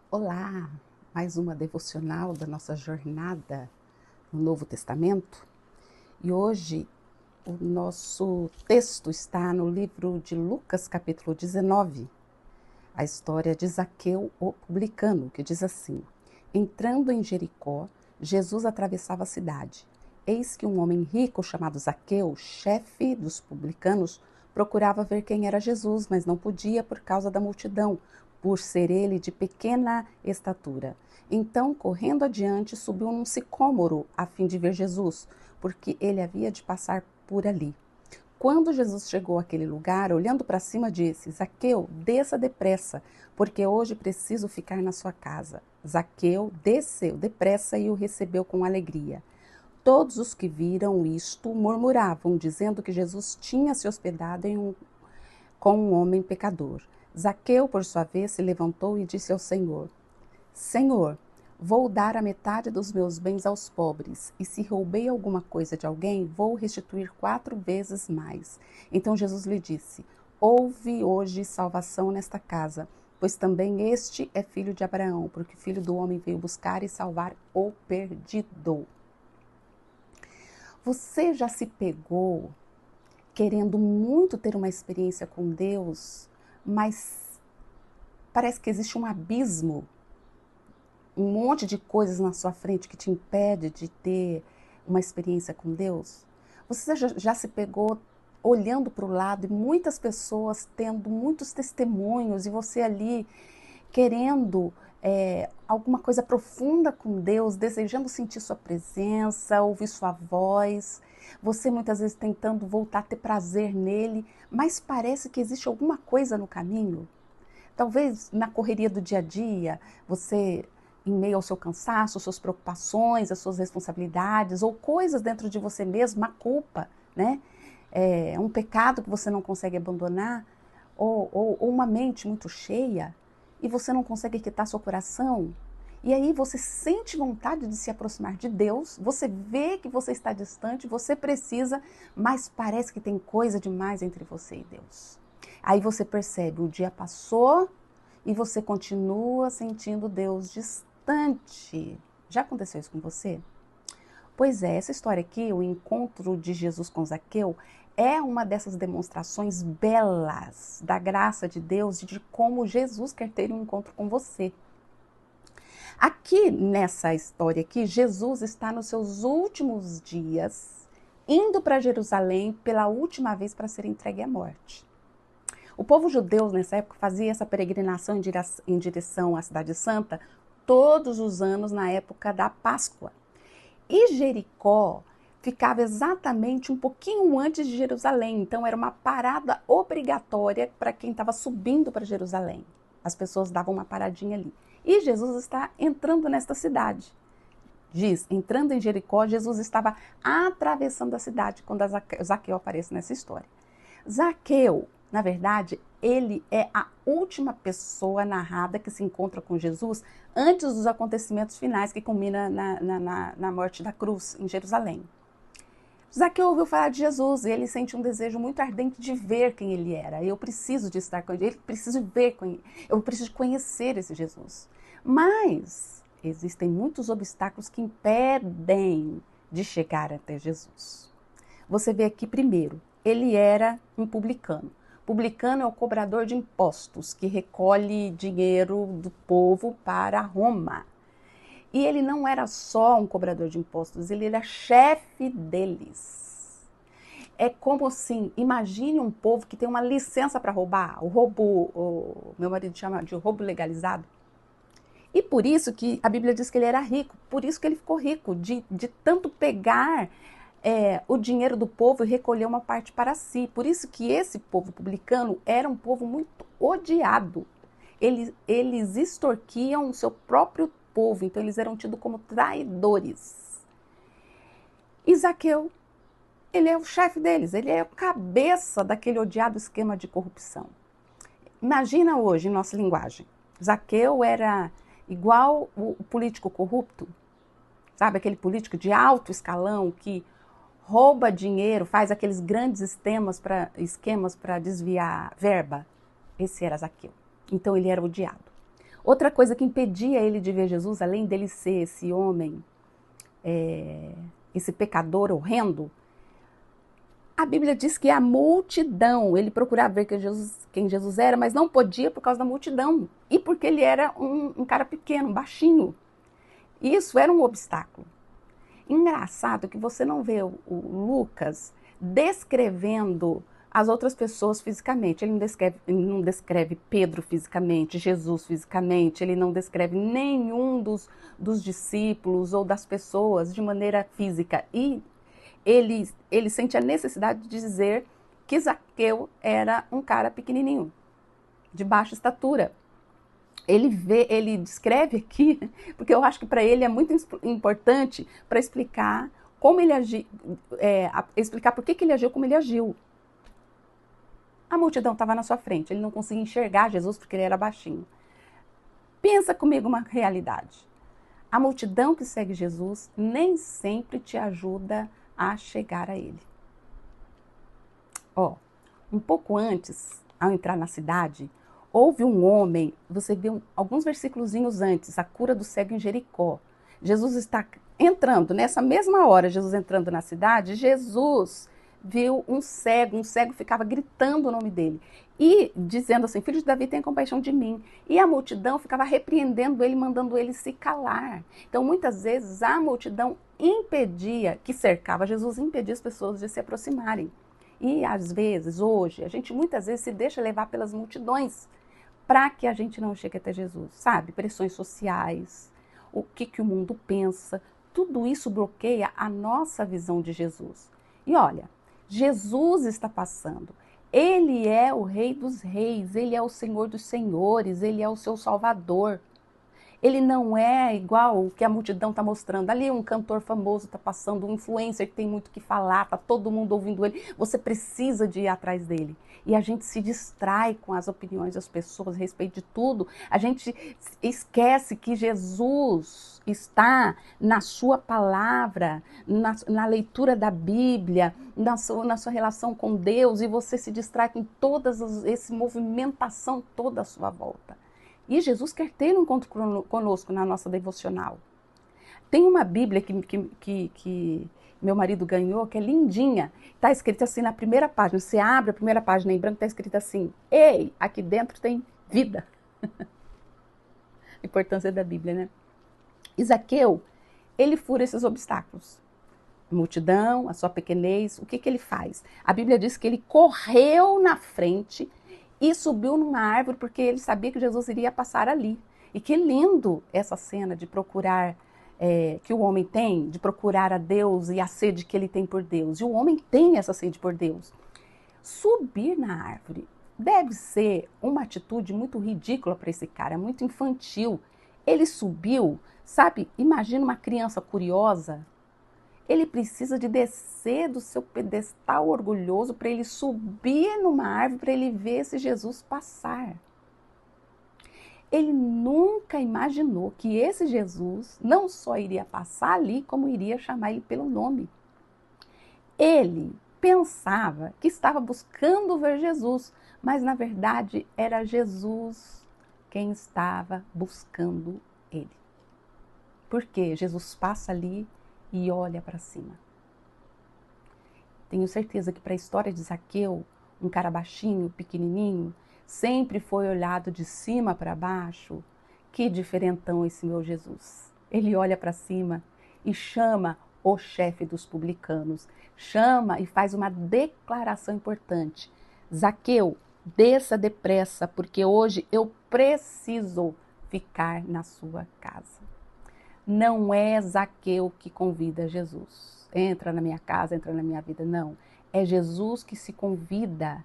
Olá, mais uma devocional da nossa jornada no Novo Testamento. E hoje o nosso texto está no livro de Lucas, capítulo 19, a história de Zaqueu, o publicano, que diz assim: Entrando em Jericó, Jesus atravessava a cidade. Eis que um homem rico chamado Zaqueu, chefe dos publicanos, procurava ver quem era Jesus, mas não podia por causa da multidão, por ser ele de pequena estatura. Então, correndo adiante, subiu num sicômoro a fim de ver Jesus, porque ele havia de passar por ali. Quando Jesus chegou àquele lugar, olhando para cima, disse: Zaqueu, desça depressa, porque hoje preciso ficar na sua casa. Zaqueu desceu depressa e o recebeu com alegria. Todos os que viram isto murmuravam, dizendo que Jesus tinha se hospedado com um homem pecador. Zaqueu, por sua vez, se levantou e disse ao Senhor: Senhor, vou dar a metade dos meus bens aos pobres, e se roubei alguma coisa de alguém, vou restituir 4 vezes mais. Então Jesus lhe disse: Houve hoje salvação nesta casa, pois também este é filho de Abraão, porque o Filho do Homem veio buscar e salvar o perdido. Você já se pegou querendo muito ter uma experiência com Deus, mas parece que existe um abismo, um monte de coisas na sua frente que te impede de ter uma experiência com Deus? Você já se pegou olhando para o lado e muitas pessoas tendo muitos testemunhos e você ali querendo alguma coisa profunda com Deus, desejando sentir sua presença, ouvir sua voz, você muitas vezes tentando voltar a ter prazer nele, mas parece que existe alguma coisa no caminho? Talvez na correria do dia a dia, você, em meio ao seu cansaço, suas preocupações, as suas responsabilidades, ou coisas dentro de você mesmo, a culpa, né? Um pecado que você não consegue abandonar, ou uma mente muito cheia, e você não consegue quitar seu coração. E aí você sente vontade de se aproximar de Deus, você vê que você está distante, você precisa, mas parece que tem coisa demais entre você e Deus. Aí você percebe, o dia passou e você continua sentindo Deus distante. Já aconteceu isso com você? Pois é, essa história aqui, o encontro de Jesus com Zaqueu, é uma dessas demonstrações belas da graça de Deus e de como Jesus quer ter um encontro com você. Aqui nessa história aqui, Jesus está nos seus últimos dias, indo para Jerusalém pela última vez para ser entregue à morte. O povo judeu nessa época fazia essa peregrinação em direção à Cidade Santa todos os anos na época da Páscoa. E Jericó ficava exatamente um pouquinho antes de Jerusalém, então era uma parada obrigatória para quem estava subindo para Jerusalém. As pessoas davam uma paradinha ali. E Jesus está entrando nesta cidade. Diz, entrando em Jericó, Jesus estava atravessando a cidade quando Zaqueu aparece nessa história. Zaqueu, na verdade, ele é a última pessoa narrada que se encontra com Jesus antes dos acontecimentos finais que culminam na morte da cruz em Jerusalém. Zaqueu ouviu falar de Jesus e ele sente um desejo muito ardente de ver quem ele era. Eu preciso de estar com ele, eu preciso conhecer esse Jesus. Mas existem muitos obstáculos que impedem de chegar até Jesus. Você vê aqui primeiro, ele era um publicano. Publicano é o cobrador de impostos, que recolhe dinheiro do povo para Roma. E ele não era só um cobrador de impostos, ele era chefe deles. É como assim, imagine um povo que tem uma licença para roubar, meu marido chama de roubo legalizado. E por isso que a Bíblia diz que ele era rico, por isso que ele ficou rico, de tanto pegar o dinheiro do povo e recolher uma parte para si. Por isso que esse povo publicano era um povo muito odiado. Eles extorquiam o seu próprio povo, então eles eram tidos como traidores. E Zaqueu, ele é o chefe deles, ele é o cabeça daquele odiado esquema de corrupção. Imagina hoje, em nossa linguagem, Zaqueu era igual o político corrupto, sabe, aquele político de alto escalão que rouba dinheiro, faz aqueles grandes esquemas para desviar verba. Esse era Zaqueu. Então ele era odiado. Outra coisa que impedia ele de ver Jesus, além dele ser esse homem, esse pecador horrendo, a Bíblia diz que a multidão, ele procurava ver quem Jesus era, mas não podia por causa da multidão. E porque ele era um cara pequeno, baixinho. Isso era um obstáculo. Engraçado que você não vê o Lucas descrevendo as outras pessoas fisicamente. Ele não descreve Pedro fisicamente, Jesus fisicamente, ele não descreve nenhum dos discípulos ou das pessoas de maneira física. E ele sente a necessidade de dizer que Zaqueu era um cara pequenininho, de baixa estatura. Ele descreve aqui, porque eu acho que para ele é muito importante para explicar como ele agiu, explicar por que ele agiu como ele agiu. A multidão estava na sua frente, ele não conseguia enxergar Jesus porque ele era baixinho. Pensa comigo uma realidade. A multidão que segue Jesus nem sempre te ajuda a chegar a ele. Um pouco antes, ao entrar na cidade, houve um homem, você vê alguns versículozinhos antes, a cura do cego em Jericó. Jesus está entrando, nessa mesma hora, Jesus entrando na cidade, Jesus viu um cego ficava gritando o nome dele. E dizendo assim, filho de Davi, tenha compaixão de mim. E a multidão ficava repreendendo ele, mandando ele se calar. Então, muitas vezes, a multidão que cercava Jesus, impedia as pessoas de se aproximarem. E, às vezes, hoje, a gente muitas vezes se deixa levar pelas multidões para que a gente não chegue até Jesus, sabe? Pressões sociais, o que o mundo pensa, tudo isso bloqueia a nossa visão de Jesus. E olha, Jesus está passando. Ele é o Rei dos Reis, Ele é o Senhor dos Senhores, Ele é o seu Salvador. Ele não é igual o que a multidão está mostrando. Ali um cantor famoso está passando, um influencer que tem muito o que falar, está todo mundo ouvindo ele. Você precisa de ir atrás dele. E a gente se distrai com as opiniões das pessoas a respeito de tudo. A gente esquece que Jesus está na sua palavra, na leitura da Bíblia, na sua relação com Deus, e você se distrai com toda essa movimentação toda à sua volta. E Jesus quer ter um encontro conosco na nossa devocional. Tem uma Bíblia que meu marido ganhou, que é lindinha. Está escrito assim na primeira página. Você abre a primeira página em branco, está escrito assim: ei, aqui dentro tem vida. A importância da Bíblia, né? Zaqueu, ele fura esses obstáculos. A multidão, a sua pequenez, o que ele faz? A Bíblia diz que ele correu na frente e subiu numa árvore porque ele sabia que Jesus iria passar ali. E que lindo essa cena de procurar, que o homem tem, de procurar a Deus e a sede que ele tem por Deus. E o homem tem essa sede por Deus. Subir na árvore deve ser uma atitude muito ridícula para esse cara, muito infantil. Ele subiu, sabe, imagina uma criança curiosa. Ele precisa de descer do seu pedestal orgulhoso para ele subir numa árvore, para ele ver esse Jesus passar. Ele nunca imaginou que esse Jesus não só iria passar ali, como iria chamar ele pelo nome. Ele pensava que estava buscando ver Jesus, mas na verdade era Jesus quem estava buscando ele. Porque Jesus passa ali e olha para cima. Tenho certeza que para a história de Zaqueu, um cara baixinho, pequenininho, sempre foi olhado de cima para baixo. Que diferentão esse meu Jesus. Ele olha para cima e chama o chefe dos publicanos. Chama e faz uma declaração importante. Zaqueu, desça depressa, porque hoje eu preciso ficar na sua casa. Não é Zaqueu que convida Jesus. Entra na minha casa, entra na minha vida. Não. É Jesus que se convida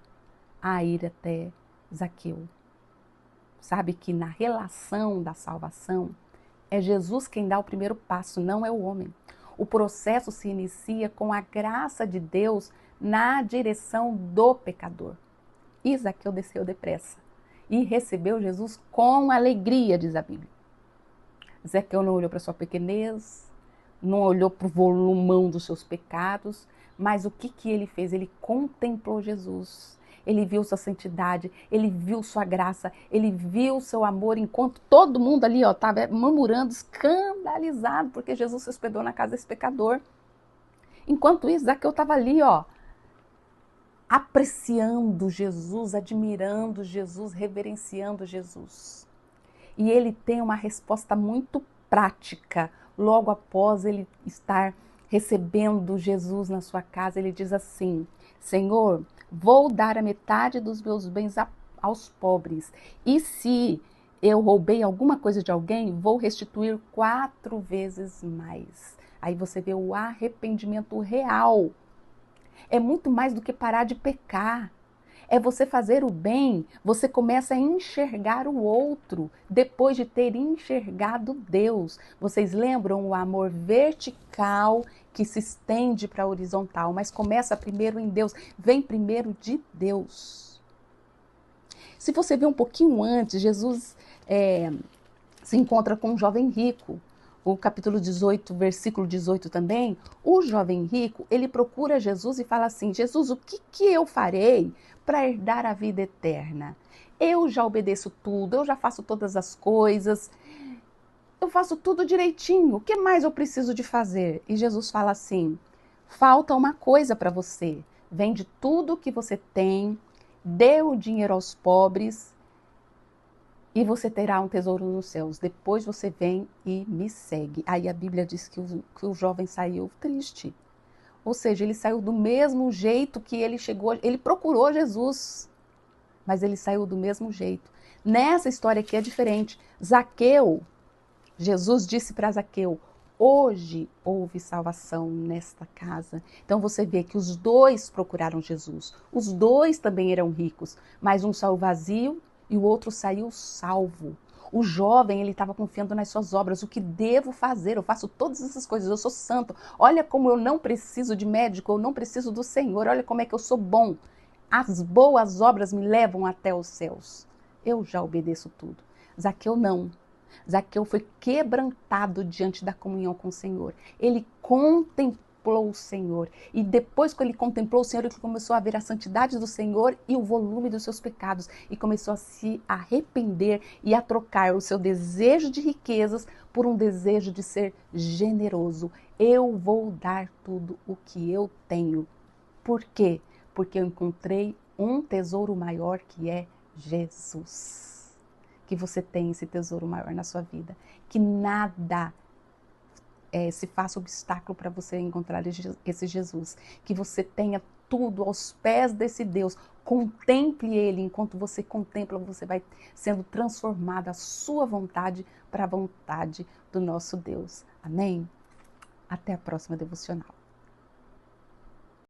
a ir até Zaqueu. Sabe que na relação da salvação, é Jesus quem dá o primeiro passo, não é o homem. O processo se inicia com a graça de Deus na direção do pecador. E Zaqueu desceu depressa e recebeu Jesus com alegria, diz a Bíblia. Zaqueu não olhou para sua pequenez, não olhou para o volumão dos seus pecados, mas o que ele fez? Ele contemplou Jesus. ele viu sua santidade, ele viu sua graça, ele viu seu amor, enquanto todo mundo ali estava murmurando, escandalizado, porque Jesus se hospedou na casa desse pecador. Enquanto isso, Zaqueu estava ali, apreciando Jesus, admirando Jesus, reverenciando Jesus. E ele tem uma resposta muito prática. Logo após ele estar recebendo Jesus na sua casa, ele diz assim: Senhor, vou dar a metade dos meus bens aos pobres. E se eu roubei alguma coisa de alguém, vou restituir 4 vezes mais. Aí você vê o arrependimento real. É muito mais do que parar de pecar. É você fazer o bem, você começa a enxergar o outro, depois de ter enxergado Deus. Vocês lembram o amor vertical que se estende para a horizontal, mas começa primeiro em Deus, vem primeiro de Deus. Se você vê um pouquinho antes, Jesus se encontra com um jovem rico. O capítulo 18, versículo 18 também, o jovem rico, ele procura Jesus e fala assim: Jesus, o que eu farei para herdar a vida eterna? Eu já obedeço tudo, eu já faço todas as coisas, eu faço tudo direitinho, o que mais eu preciso de fazer? E Jesus fala assim: falta uma coisa para você, vende tudo que você tem, dê o dinheiro aos pobres, e você terá um tesouro nos céus. Depois você vem e me segue. Aí a Bíblia diz que o jovem saiu triste. Ou seja, ele saiu do mesmo jeito que ele chegou. Ele procurou Jesus, mas ele saiu do mesmo jeito. Nessa história aqui é diferente. Zaqueu, Jesus disse para Zaqueu: hoje houve salvação nesta casa. Então você vê que os dois procuraram Jesus. Os dois também eram ricos, mas um saiu vazio e o outro saiu salvo. O jovem, ele estava confiando nas suas obras. O que devo fazer? Eu faço todas essas coisas, eu sou santo. Olha como eu não preciso de médico, eu não preciso do Senhor. Olha como é que eu sou bom. As boas obras me levam até os céus. Eu já obedeço tudo. Zaqueu não. Zaqueu foi quebrantado diante da comunhão com o Senhor. Ele contemplou o Senhor. E depois que ele contemplou o Senhor, ele começou a ver a santidade do Senhor e o volume dos seus pecados. E começou a se arrepender e a trocar o seu desejo de riquezas por um desejo de ser generoso. Eu vou dar tudo o que eu tenho. Por quê? Porque eu encontrei um tesouro maior que é Jesus. Que você tenha esse tesouro maior na sua vida. Que nada se faça obstáculo para você encontrar esse Jesus. Que você tenha tudo aos pés desse Deus. Contemple Ele. Enquanto você contempla, você vai sendo transformado a sua vontade para a vontade do nosso Deus. Amém? Até a próxima devocional.